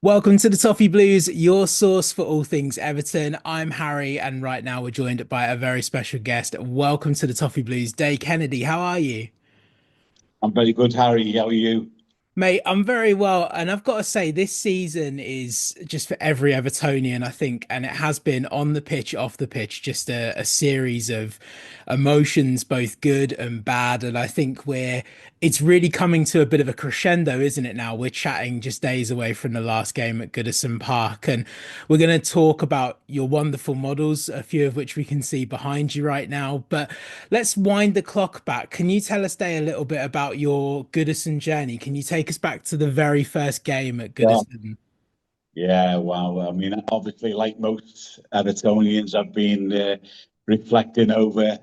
Welcome to the Toffee Blues, your source for all things Everton. I'm Harry, and right now we're joined by a very special guest. Welcome to the Toffee Blues, Day Kennedy. How are you? I'm very good, Harry. How are you? Mate, I'm very well, and I've got to say, this season is just for every Evertonian, I think, and it has been on the pitch, off the pitch, just a series of emotions, both good and bad. And I think it's really coming to a bit of a crescendo, isn't it now? We're chatting just days away from the last game at Goodison Park, and we're going to talk about your wonderful models, a few of which we can see behind you right now. But let's wind the clock back. Can you tell us, Day, a little bit about your Goodison journey? Can you take us back to the very first game at Yeah. Goodison? Yeah, wow. I mean, obviously, like most Evertonians, I've been reflecting over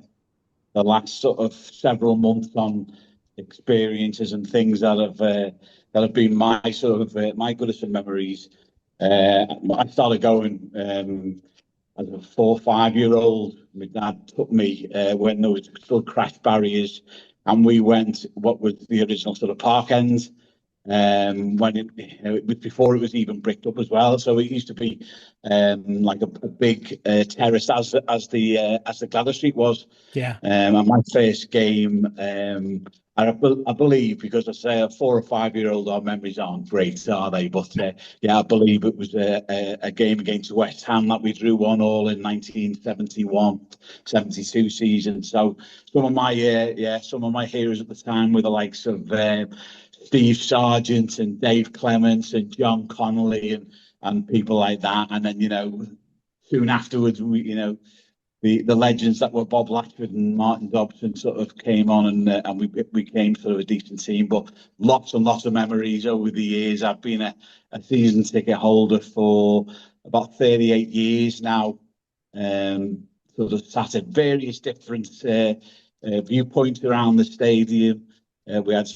the last sort of several months on experiences and things that have been my sort of my Goodison memories. I started going as a 4 or 5 year old. My dad took me when there was still crash barriers, and we went what was the original sort of park end. When it was before it was even bricked up as well. So it used to be like a big terrace as the Gladys Street was. Yeah. And my first game, I believe, because I say a 4 or 5 year old, our memories aren't great, are they? But yeah, I believe it was a game against West Ham that we drew 1-1 in 1971-72 season. So some of my heroes at the time were the likes of Steve Sargent and Dave Clements and John Connolly and people like that. And then, soon afterwards, the legends that were Bob Latchford and Martin Dobson sort of came on, and we became sort of a decent team. But lots and lots of memories over the years. I've been a season ticket holder for about 38 years now. Sort of sat at various different viewpoints around the stadium. We had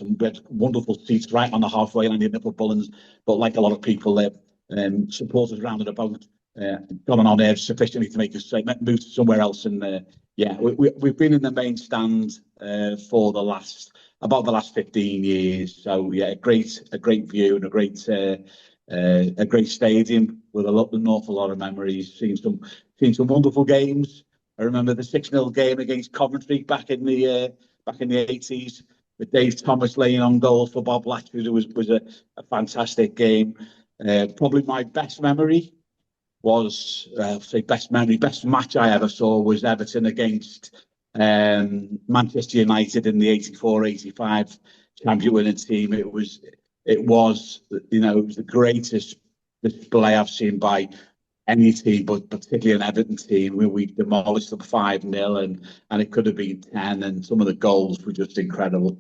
we had wonderful seats right on the halfway line in Liverpool Bullens, but like a lot of people, supporters round and about got on air sufficiently to make us move to somewhere else. And yeah, we've been in the main stand for the last 15 years. So yeah, a great view and a great stadium with an awful lot of memories. Seen some wonderful games. I remember the 6-0 game against Coventry back in the 80s with Dave Thomas laying on goal for Bob Latchford. It was a fantastic game. Probably my best memory was, best match I ever saw was Everton against Manchester United in the 84-85 champion winning team. It was, it was the greatest display I've seen by any team, but particularly an Everton team, where we demolished them 5-0, and it could have been 10, and some of the goals were just incredible.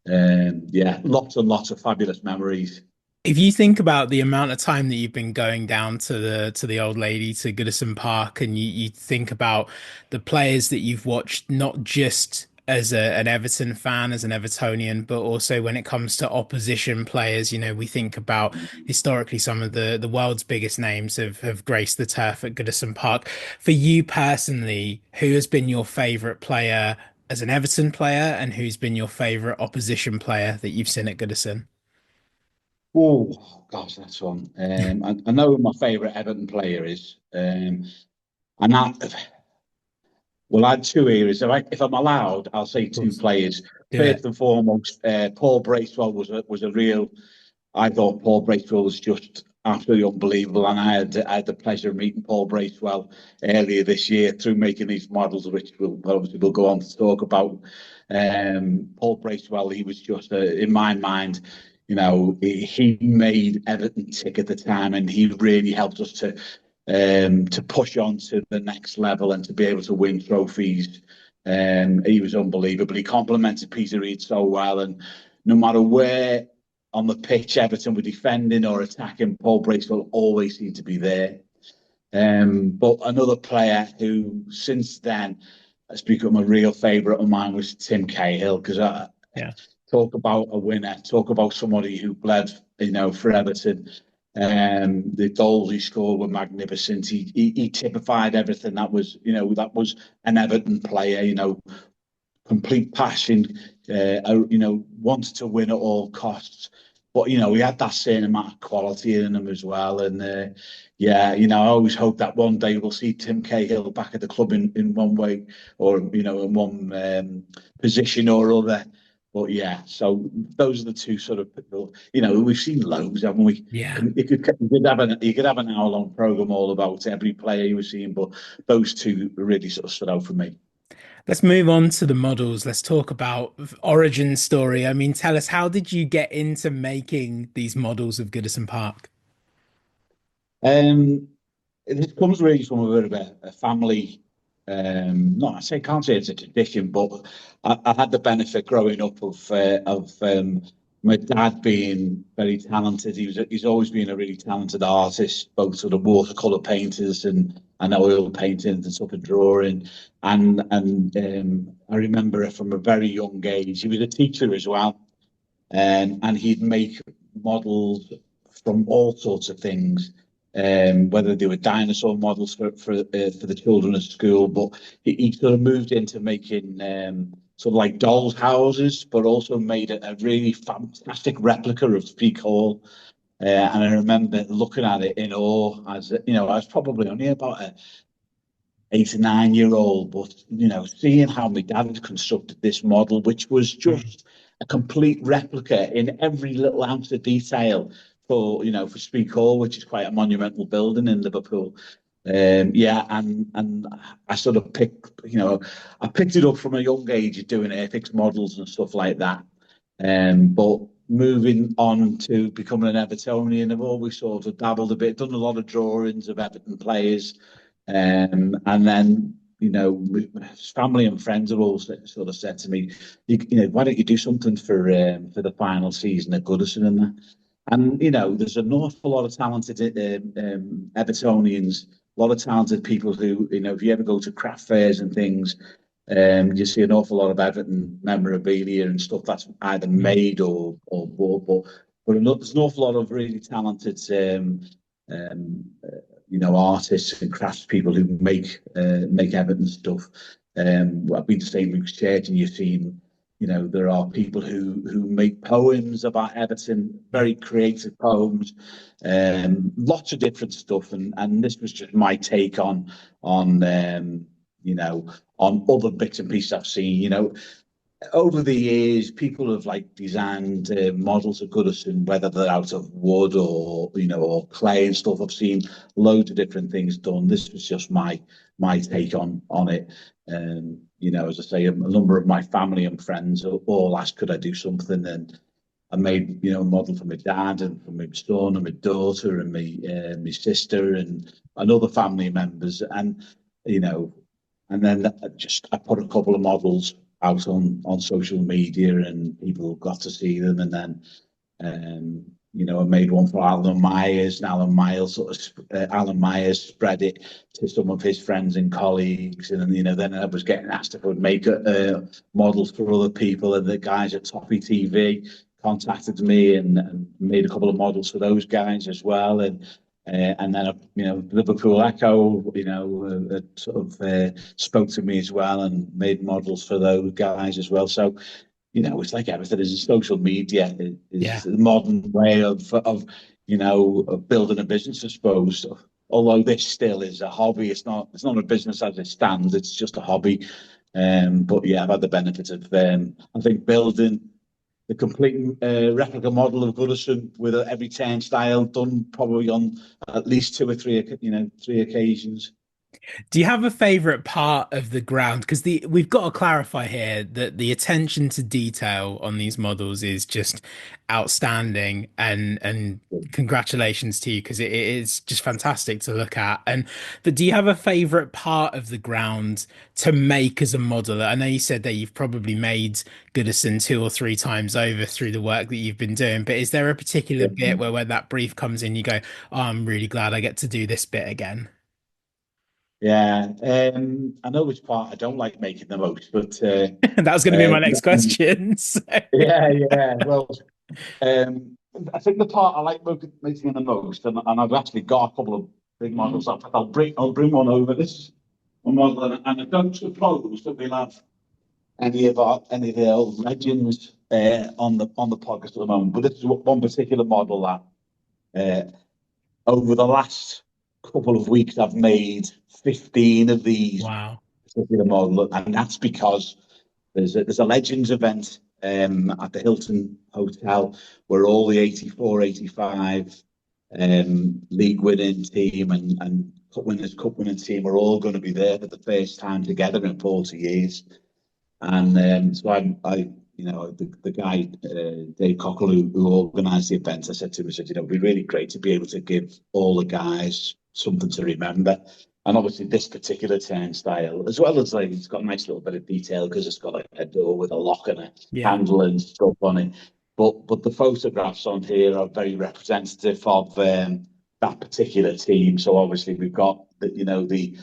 Yeah, lots and lots of fabulous memories. If you think about the amount of time that you've been going down to the old lady to Goodison Park, and you think about the players that you've watched, not just as an Everton fan, as an Evertonian, but also when it comes to opposition players, we think about historically some of the world's biggest names have graced the turf at Goodison Park. For you personally, who has been your favourite player as an Everton player, and who's been your favourite opposition player that you've seen at Goodison? Oh gosh, that's one. I know who my favourite Everton player is, and that well, I had two areas. If I'm allowed, I'll say Of two course. players. Do it. First and foremost, Paul Bracewell was a real. I thought Paul Bracewell was just absolutely unbelievable, and I had the pleasure of meeting Paul Bracewell earlier this year through making these models, which we'll go on to talk about. Paul Bracewell, he was just in my mind. He made Everton tick at the time, and he really helped us to push on to the next level and to be able to win trophies. He was unbelievable. He complemented Peter Reid so well, and no matter where on the pitch Everton were defending or attacking, Paul Bracewell always seemed to be there. But another player who, since then, has become a real favourite of mine was Tim Cahill, because Yeah. talk about a winner, talk about somebody who bled, for Everton. The goals he scored were magnificent. He typified everything that was an Everton player. Complete passion. Wanted to win at all costs. but we had that certain amount of quality in them as well. And yeah, I always hope that one day we'll see Tim Cahill back at the club in one way, or in one position or other. But yeah, so those are the two sort of people. We've seen loads, haven't we? Yeah. You could have an hour-long program all about every player you were seeing, but those two really sort of stood out for me. Let's move on to the models. Let's talk about origin story. I mean, tell us, how did you get into making these models of Goodison Park? Um, This comes really from a bit of a family. Not I say can't say it's a tradition, but I had the benefit growing up of my dad being very talented. He's always been a really talented artist, both sort of watercolor painters and oil paintings and stuff and drawing. And I remember from a very young age, he was a teacher as well, and he'd make models from all sorts of things, whether they were dinosaur models for the children at school. But he sort of moved into making sort of like dolls' houses, but also made a really fantastic replica of Speke Hall. And I remember looking at it in awe. As I was probably only about a 8 or 9 year old, but seeing how my dad had constructed this model, which was just a complete replica in every little ounce of detail for Speke Hall, which is quite a monumental building in Liverpool. Yeah, and I sort of I picked it up from a young age doing Airfix models and stuff like that. But moving on to becoming an Evertonian, I've always sort of dabbled a bit, done a lot of drawings of Everton players. And then, family and friends have all sort of said to me, why don't you do something for the final season at Goodison and that? And there's an awful lot of talented Evertonians, a lot of talented people who, if you ever go to craft fairs and things, you see an awful lot of Everton memorabilia and stuff that's either made or bought, but there's an awful lot of really talented um, artists and craftspeople who make Everton stuff. I've been to St Luke's Church, and you've seen, there are people who make poems about Everton, very creative poems, lots of different stuff, and this was just my take on on other bits and pieces I've seen. Over the years, people have like designed models of Goodison, whether they're out of wood or clay and stuff. I've seen loads of different things done. This was just my take on it. As I say, a number of my family and friends all asked, could I do something? And I made a model for my dad and for my son and my daughter and my sister and other family members, and you know, and then I put a couple of models out on social media, and people got to see them. And then I made one for Alan Myers, and Alan Myers spread it to some of his friends and colleagues. And then I was getting asked if I would make models for other people, and the guys at Toppy TV contacted me and made a couple of models for those guys as well. And then Liverpool Echo, sort of spoke to me as well and made models for those guys as well. So, it's like everything is social media is Yeah. the modern way of building a business, I suppose. Although this still is a hobby, it's not a business as it stands. It's just a hobby. But yeah, I've had the benefit of I think building the complete replica model of Goodison with every turnstile done probably on at least two or three occasions. Do you have a favorite part of the ground? Because we've got to clarify here that the attention to detail on these models is just outstanding, and congratulations to you, because it is just fantastic to look at. But do you have a favorite part of the ground to make as a modeler? I know you said that you've probably made Goodison two or three times over through the work that you've been doing, but is there a particular bit where when that brief comes in, you go, "Oh, I'm really glad I get to do this bit again"? Yeah, I know which part I don't like making the most, but That was going to be my next question. So, yeah, yeah. Well, I think the part I like making the most, and I've actually got a couple of big models. I'll bring one over. This is a model, and I don't suppose that we'll have any of the old legends on the podcast at the moment, but this is one particular model that over the last couple of weeks I've made 15 of these Wow. particular model, and that's because there's a Legends event at the Hilton Hotel where all the 84, 85 league winning team and cup winning team are all going to be there for the first time together in 40 years. And so the guy, Dave Cockle, who organised the event, I said to him, I said, it'd be really great to be able to give all the guys something to remember. And obviously, this particular turnstile, as well as like, it's got a nice little bit of detail because it's got like a door with a lock and a Yeah. handle and stuff on it. But the photographs on here are very representative of that particular team. So obviously, we've got the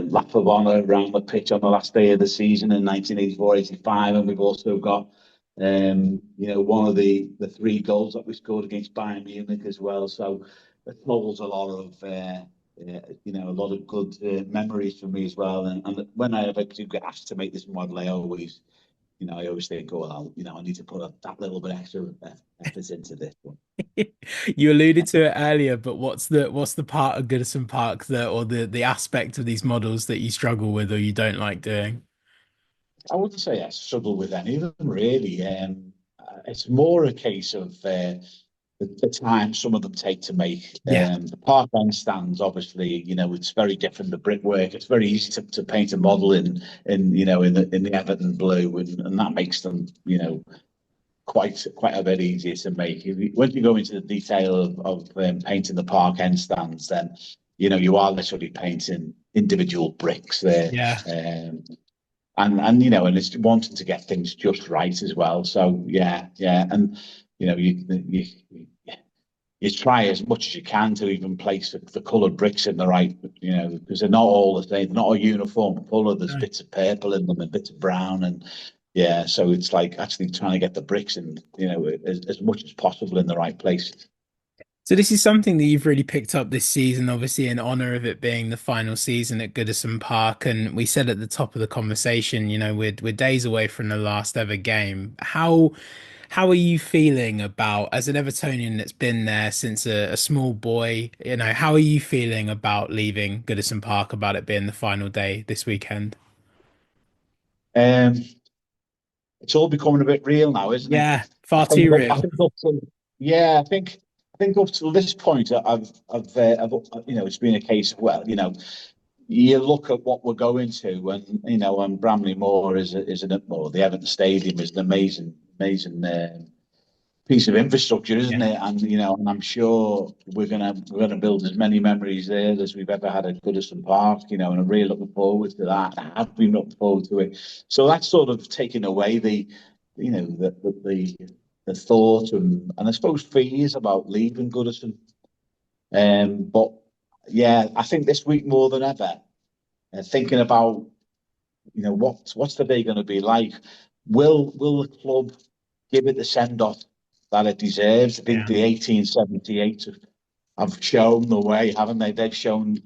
lap of honour around the pitch on the last day of the season in 1984-85, and we've also got one of the three goals that we scored against Bayern Munich as well. So it holds a lot of a lot of good memories for me as well. And when I ever do get asked to make this model, I always think, oh, well, I need to put that little bit extra effort into this one. You alluded to it earlier, but what's the part of Goodison Park that or the aspect of these models that you struggle with or you don't like doing? I wouldn't say I struggle with any of them really. It's more a case of the time some of them take to make. Yeah, The park end stands, obviously, it's very different. The brickwork, it's very easy to paint a model in the Everton blue, and that makes them, quite a bit easier to make. When you go into the detail of painting the park end stands, then you are literally painting individual bricks there. yeah. And it's wanting to get things just right as well. So yeah, and you try as much as you can to even place the coloured bricks in the right, because they're not all the same, not a uniform colour. There's No. bits of purple in them and bits of brown, and yeah, so it's like actually trying to get the bricks in, as much as possible in the right places. So this is something that you've really picked up this season, obviously in honor of it being the final season at Goodison Park. And we said at the top of the conversation, we're days away from the last ever game. How are you feeling about, as an Evertonian that's been there since a small boy, how are you feeling about leaving Goodison Park, about it being the final day this weekend? Um, it's all becoming a bit real now, isn't it? Yeah, I far think too I real. think up to yeah, I think up to this point, I've it's been a case of well, you look at what we're going to, and Bramley Moor is an or the Everton Stadium is an amazing piece of infrastructure, isn't Yeah. it? And I'm sure we're gonna build as many memories there as we've ever had at Goodison Park, and I'm really looking forward to that. I have been looking forward to it. So that's sort of taken away you know, the thought and I suppose fears about leaving Goodison. But yeah, I think this week more than ever, thinking about what's the day going to be like? Will the club give it the send off that it deserves? I think Yeah. the 1878 have shown the way, haven't they? They've shown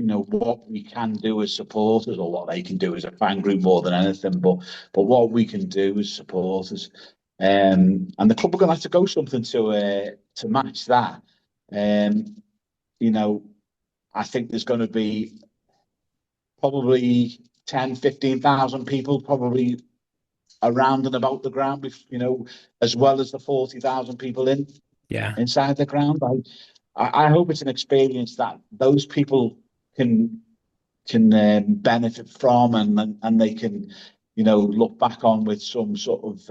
what we can do as supporters, or what they can do as a fan group more than anything. But what we can do as supporters, and the club are going to have to go something to match that. Um, you know, I think there's going to be probably 10, 15,000 people probably around and about the ground, as well as the 40,000 people Yeah. inside the ground. I hope it's an experience that those people can benefit from, and they can, look back on with some sort of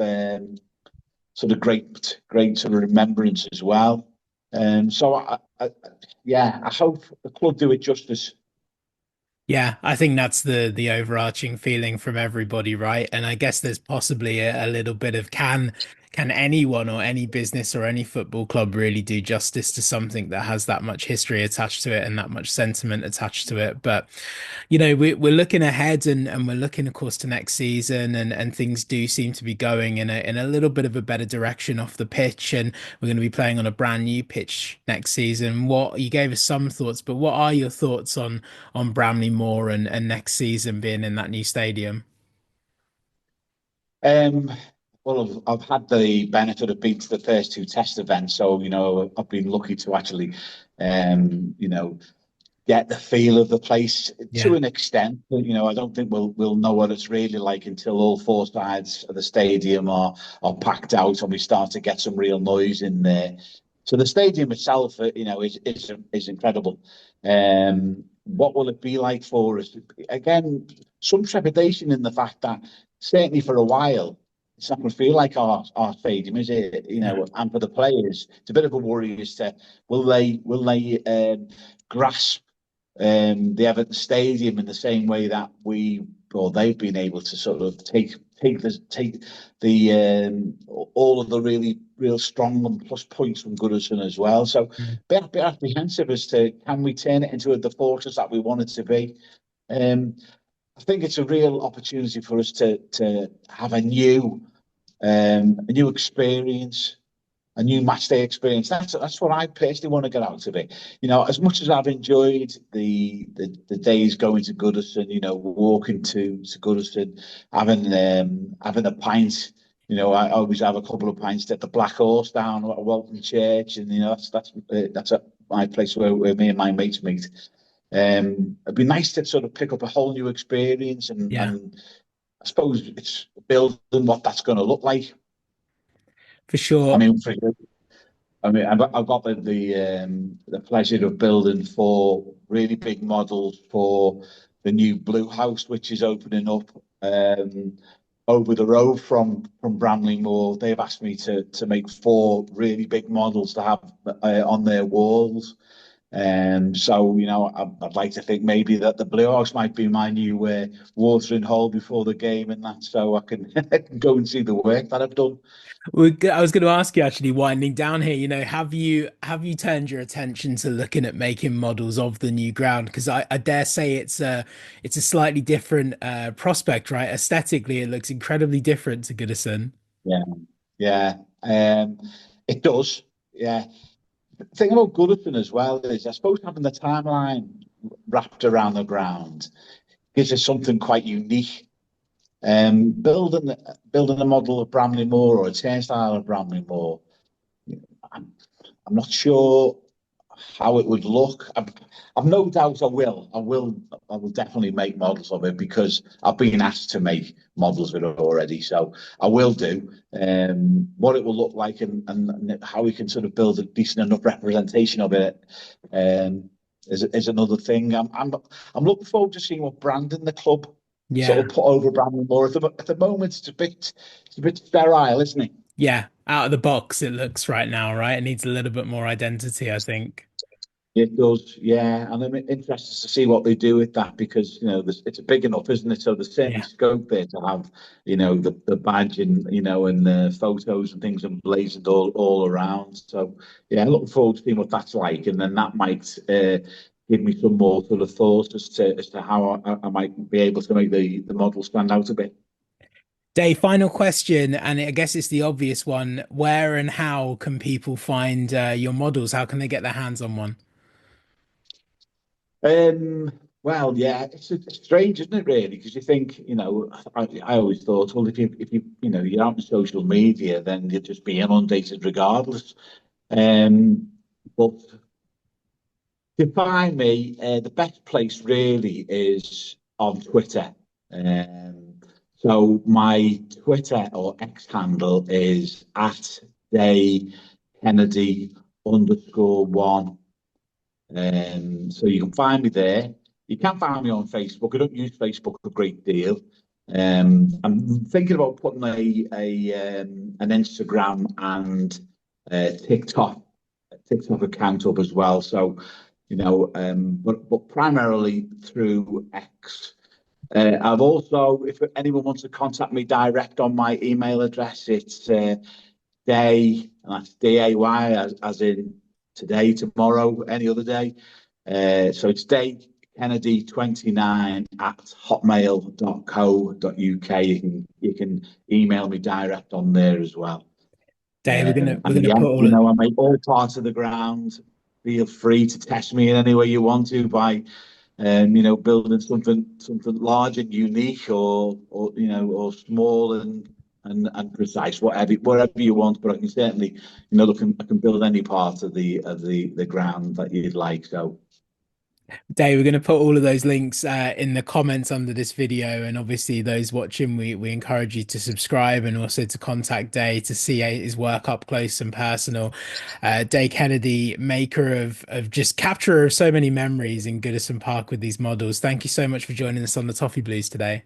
great sort of remembrance as well. So yeah, I hope the club do it justice. Yeah, I think that's the overarching feeling from everybody, right? And I guess there's possibly a little bit of can anyone or any business or any football club really do justice to something that has that much history attached to it and that much sentiment attached to it? But we're looking ahead and we're looking, of course, to next season and things do seem to be going in a little bit of a better direction off the pitch, and we're going to be playing on a brand new pitch next season. What you gave us some thoughts, but what are your thoughts on Bramley Moor and next season being in that new stadium? Um, Well, I've had the benefit of being to the first two test events, so I've been lucky to actually, you know, get the feel of the place to Yeah. an extent. But, I don't think we'll know what it's really like until all four sides of the stadium are packed out and we start to get some real noise in there. So the stadium itself, is incredible. What will it be like for us? Again, some trepidation in the fact that certainly for a while it's not going to feel like our stadium, is it? No. And for the players, it's a bit of a worry as to will they grasp the Everton Stadium in the same way that they've been able to sort of take the all of the really real strong and plus points from Goodison as well. So Mm. bit apprehensive as to can we turn it into the fortress that we want it to be. Um, I think it's a real opportunity for us to have a new experience, a new match day experience. That's what I personally want to get out of it. As much as I've enjoyed the days going to Goodison, walking to Goodison, having a pint. I always have a couple of pints at the Black Horse down at Walton Church, and that's my place where me and my mates meet. It'd be nice to sort of pick up a whole new experience, and Yeah, and I suppose it's building what that's going to look like. for I sure. mean, I've got the pleasure of building four really big models for the new Blue House, which is opening up over the road from Bramley Moor. They've asked me to make four really big models to have on their walls. So I'd like to think maybe that the Blue House might be my new watering hole before the game, and that so I can, I can go and see the work that I've done. I was going to ask you actually, winding down here, have you turned your attention to looking at making models of the new ground? Because I dare say it's a slightly different prospect, right? Aesthetically, it looks incredibly different to Goodison. Yeah, yeah, it does. Yeah, the thing about Goodison as well is, I suppose, having the timeline wrapped around the ground gives us something quite unique. Building a model of Bramley Moor or a turnstile of Bramley Moor, I'm, I'm not sure how it would look. I've no doubt I will definitely make models of it because I've been asked to make models of it already. So I will do. What it will look like, and how we can sort of build a decent enough representation of it, um, is another thing. I'm looking forward to seeing what branding the club sort Yeah. of put over Brandon Moore. At the moment, it's a bit sterile, isn't it? Yeah. Out of the box, it looks right now, right? It needs a little bit more identity, I think. It does, yeah, and I'm interested to see what they do with that because it's a big enough, isn't it? So there's certainly Yeah. scope there to have the badge and and the photos and things emblazoned all around. So yeah, looking forward to seeing what that's like, and then that might give me some more sort of thoughts as to how I might be able to make the model stand out a bit. Dave, final question, and I guess it's the obvious one. Where and how can people find your models? How can they get their hands on one? Um, well, yeah, it's strange, isn't it, really? Because you think, I always thought, well, if you're out on social media, then you'll just be inundated regardless. But to find me, the best place really is on Twitter. So my Twitter or X handle is at Day Kennedy _1. So you can find me there. You can find me on Facebook. I don't use Facebook a great deal. I'm thinking about putting an Instagram and TikTok account up as well. So but primarily through X. I've also, if anyone wants to contact me direct on my email address, it's day, and that's day as in today, tomorrow, any other day. So it's Day Kennedy 29 at hotmail.co.uk. You can email me direct on there as well. Dave, we're And gonna yeah, put all of I make all parts of the ground. Feel free to test me in any way you want to by building something large and unique, or small and and precise, whatever you want. But I can certainly, I can build any part of the ground that you'd like. So Dave, we're going to put all of those links in the comments under this video, and obviously those watching, we encourage you to subscribe and also to contact Dave to see his work up close and personal. Dave Kennedy, maker of just capturer of so many memories in Goodison Park with these models. Thank you so much for joining us on the Toffee Blues today.